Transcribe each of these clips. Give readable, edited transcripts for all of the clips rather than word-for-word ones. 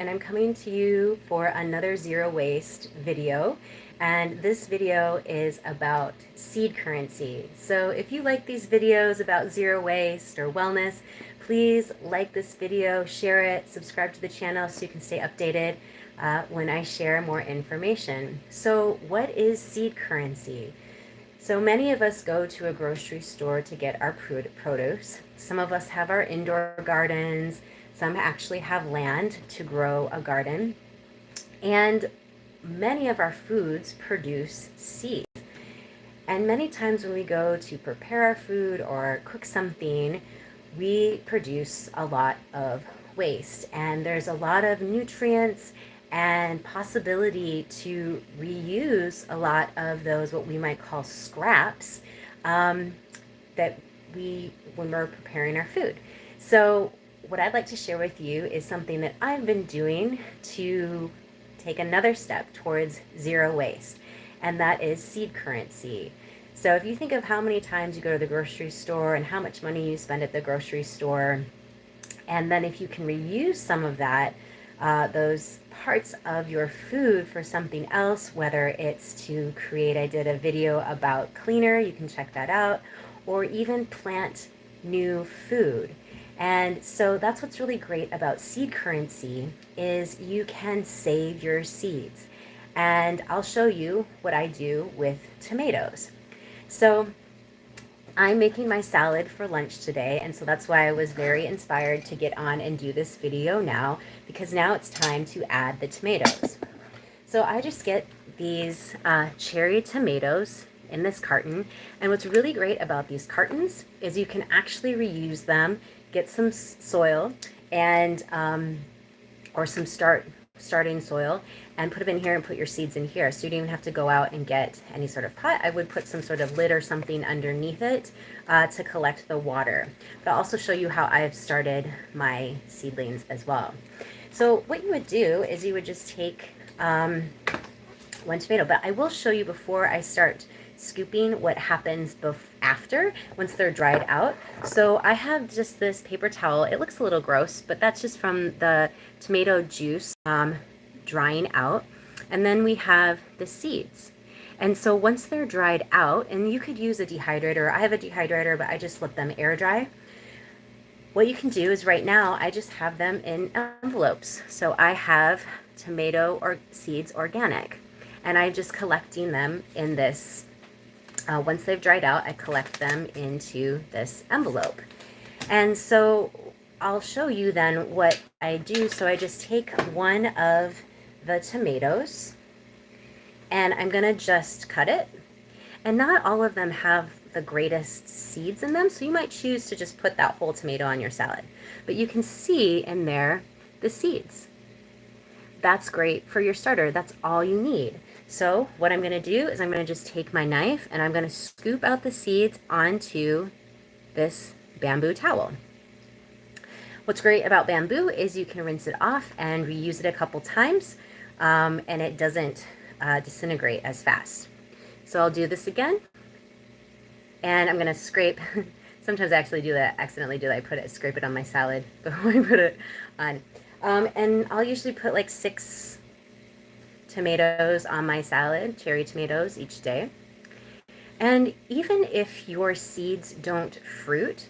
and I'm coming to you for another zero waste video. And this video is about seed currency. So if you like these videos about zero waste or wellness, please like this video, share it, subscribe to the channel so you can stay updated when I share more information. So what is seed currency? So many of us go to a grocery store to get our produce. Some of us have our indoor gardens. Some actually have land to grow a garden. And many of our foods produce seeds. And many times when we go to prepare our food or cook something, we produce a lot of waste. And there's a lot of nutrients and possibility to reuse a lot of those what we might call scraps that when we're preparing our food. So what I'd like to share with you is something that I've been doing to take another step towards zero waste, and that is seed currency. So if you think of how many times you go to the grocery store and how much money you spend at the grocery store, and then if you can reuse some of that, those parts of your food for something else, whether it's to create, I did a video about cleaner, you can check that out, or even plant new food. And so that's what's really great about seed currency is you can save your seeds. And I'll show you what I do with tomatoes. So I'm making my salad for lunch today, and so that's why I was very inspired to get on and do this video now, because now it's time to add the tomatoes. So I just get these cherry tomatoes in this carton, and what's really great about these cartons is you can actually reuse them, get some soil and or some starting soil, and put them in here and put your seeds in here. So you don't even have to go out and get any sort of pot. I would put some sort of lid or something underneath it to collect the water. But I'll also show you how I've started my seedlings as well. So what you would do is you would just take one tomato, but I will show you before I start scooping what happens after once they're dried out. So I have just this paper towel. It looks a little gross, but that's just from the tomato juice drying out. And then we have the seeds. And so once they're dried out, and you could use a dehydrator. I have a dehydrator, but I just let them air dry. What you can do is right now I just have them in envelopes. So I have tomato or seeds organic, and I'm just collecting them in this. Once they've dried out, I collect them into this envelope. And so I'll show you then what I do. So I just take one of the tomatoes and I'm gonna just cut it. And not all of them have the greatest seeds in them, so you might choose to just put that whole tomato on your salad. But you can see in there the seeds. That's great for your starter. That's all you need. So what I'm going to do is I'm going to just take my knife and I'm going to scoop out the seeds onto this bamboo towel. What's great about bamboo is you can rinse it off and reuse it a couple times, and it doesn't disintegrate as fast. So I'll do this again, and I'm going to scrape. Sometimes I actually do that, accidentally do that. Scrape it on my salad before I put it on. And I'll usually put like 6 tomatoes on my salad, cherry tomatoes each day. And even if your seeds don't fruit,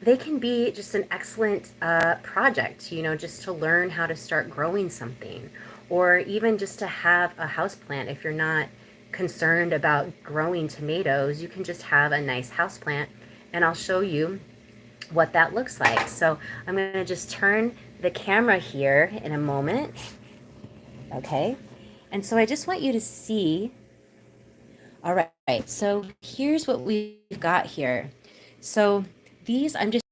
they can be just an excellent project, just to learn how to start growing something, or even just to have a house plant. If you're not concerned about growing tomatoes, you can just have a nice house plant, and I'll show you what that looks like. So I'm going to just turn the camera here in a moment. Okay. And so I just want you to see. All right. So here's what we've got here. So I'm just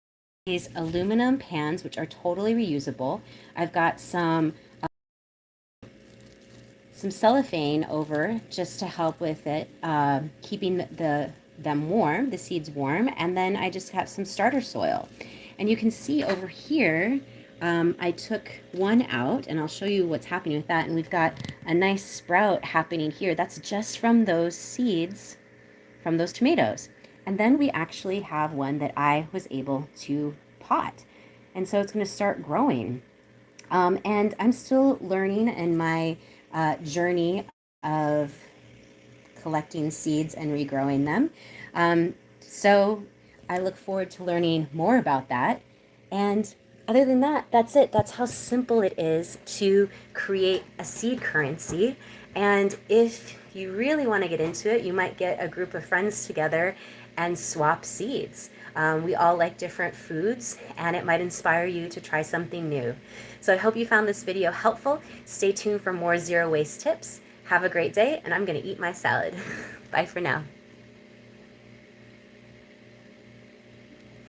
these aluminum pans, which are totally reusable. I've got some cellophane over just to help with it, keeping them warm, the seeds warm. And then I just have some starter soil. And you can see over here, I took one out, and I'll show you what's happening with that. And we've got a nice sprout happening here. That's just from those seeds, from those tomatoes. And then we actually have one that I was able to pot. And so it's going to start growing. And I'm still learning in my journey of collecting seeds and regrowing them. So I look forward to learning more about that. And other than that, that's it. That's how simple it is to create a seed currency. And if you really want to get into it, you might get a group of friends together and swap seeds. We all like different foods, and it might inspire you to try something new. So I hope you found this video helpful. Stay tuned for more zero waste tips. Have a great day, and I'm going to eat my salad. Bye for now.